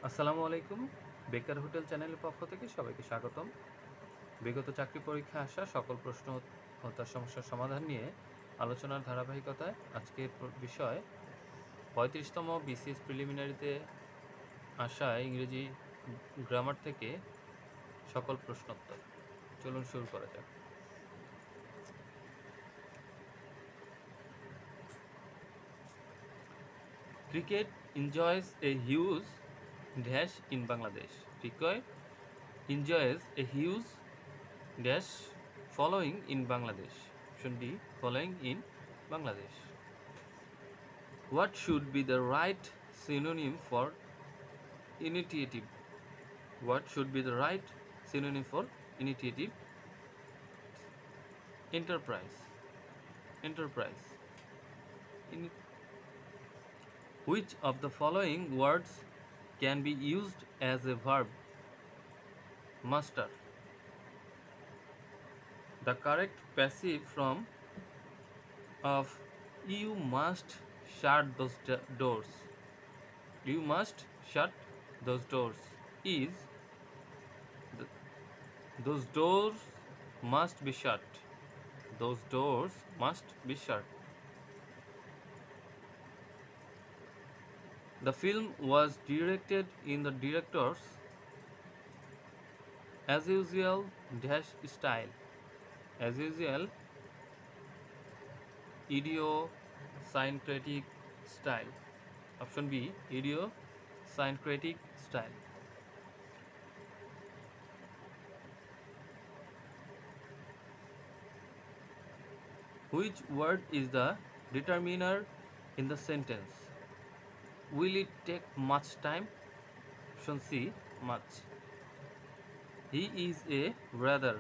আসসালামু আলাইকুম। বেকার হোটেল চ্যানেলের পক্ষ থেকে সবাইকে স্বাগতম। বিগত চাকরি পরীক্ষায় আসা সকল প্রশ্ন ও তার সমস্যার সমাধান নিয়ে আলোচনার ধারাবাহিকতায় আজকের বিষয় ৩৫তম বিসিএস প্রিলিমিনারিতে আসা ইংরেজি গ্রামার থেকে সকল প্রশ্নোত্তর। চলুন শুরু করা যাক। Cricket enjoys a huge dash in Bangladesh. Cricket enjoys a huge dash following in Bangladesh. Option D, following in Bangladesh. What should be the right synonym for initiative? What should be the right synonym for initiative? Enterprise. Enterprise. In which of the following words can be used as a verb? Master. The correct passive from of you must shut those doors. You must shut those doors is th- those doors must be shut. Those doors must be shut. The film was directed in the director's as usual dash style. As usual idiosyncratic style. Option B, idiosyncratic style. Which word is the determiner in the sentence? Will it take much time? Option C, much. He is a rather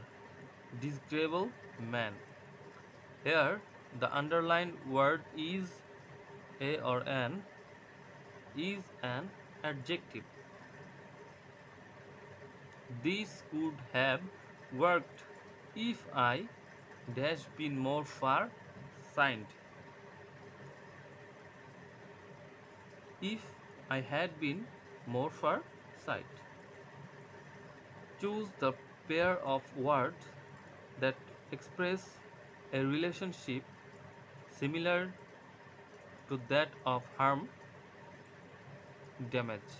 disagreeable man. Here, the underlined word is a or an is an adjective. This could have worked if I dash been more far signed. If I had been more far sight. Choose the pair of words that express a relationship similar to that of harm, damage.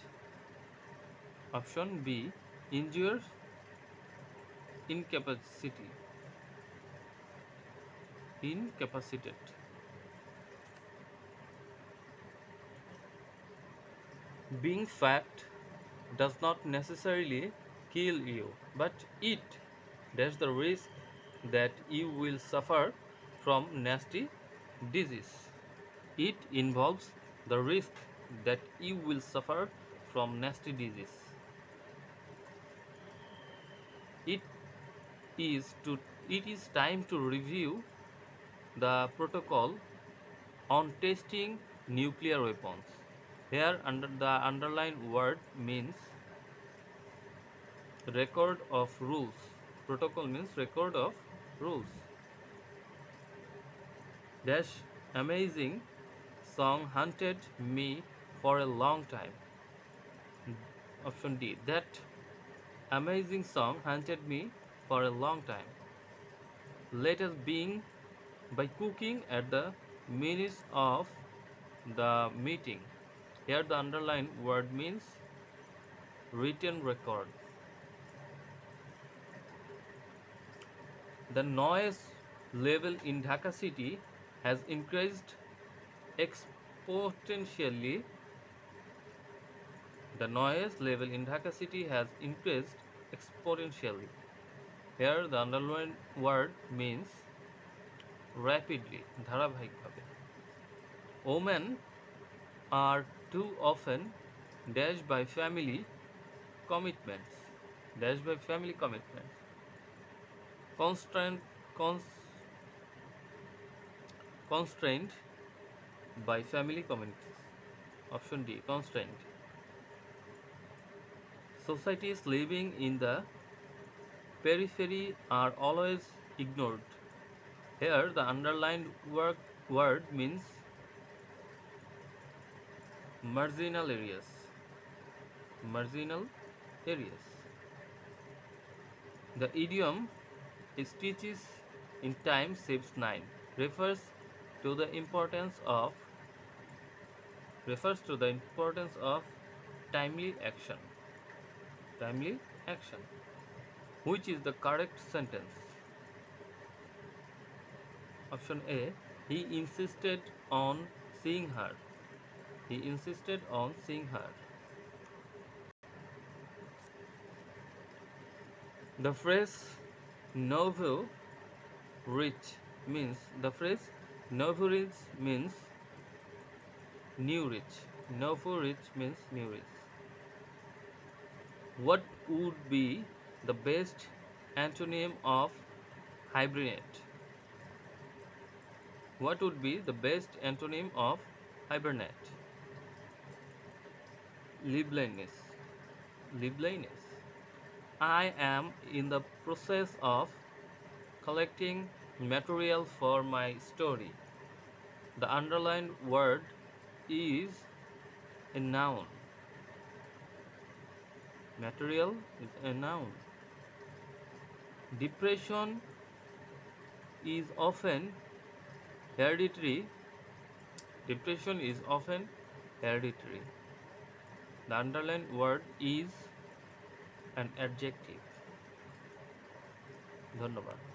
Option B, injure, incapacity, incapacitate. Being fat does not necessarily kill you, but it does the risk that you will suffer from nasty disease. It involves the risk that you will suffer from nasty disease. It it is time to review the protocol on testing nuclear weapons. Here under the underlined word means record of rules. Protocol means record of rules. Dash amazing song haunted me for a long time. Option D. That amazing song haunted me for a long time. Let us begin by cooking at the minutes of the meeting. Here the underlined word means written record. The noise level in Dhaka city has increased exponentially. The noise level in Dhaka city has increased exponentially. Here the underlined word means rapidly, ধারাবাহিকভাবে. Women are too often dashed by family commitments. Dashed by family commitments. Constrained, constrained by family commitments. Option D, constrained. Societies living in the periphery are always ignored. Here, the underlined word means marginal areas. marginal areas. The idiom stitches in time saves nine refers to the importance of timely action. Timely action. Which is the correct sentence? Option A. He insisted on seeing her. He insisted on seeing her. The phrase nouveau rich means new rich. Nouveau rich means new rich. What would be the best antonym of hibernate? What would be the best antonym of hibernate? Liveliness. Liveliness. I am in the process of collecting material for my story. The underlined word is a noun. Material is a noun. Depression is often hereditary. Depression is often hereditary. The underlined word is an adjective. ধন্যবাদ।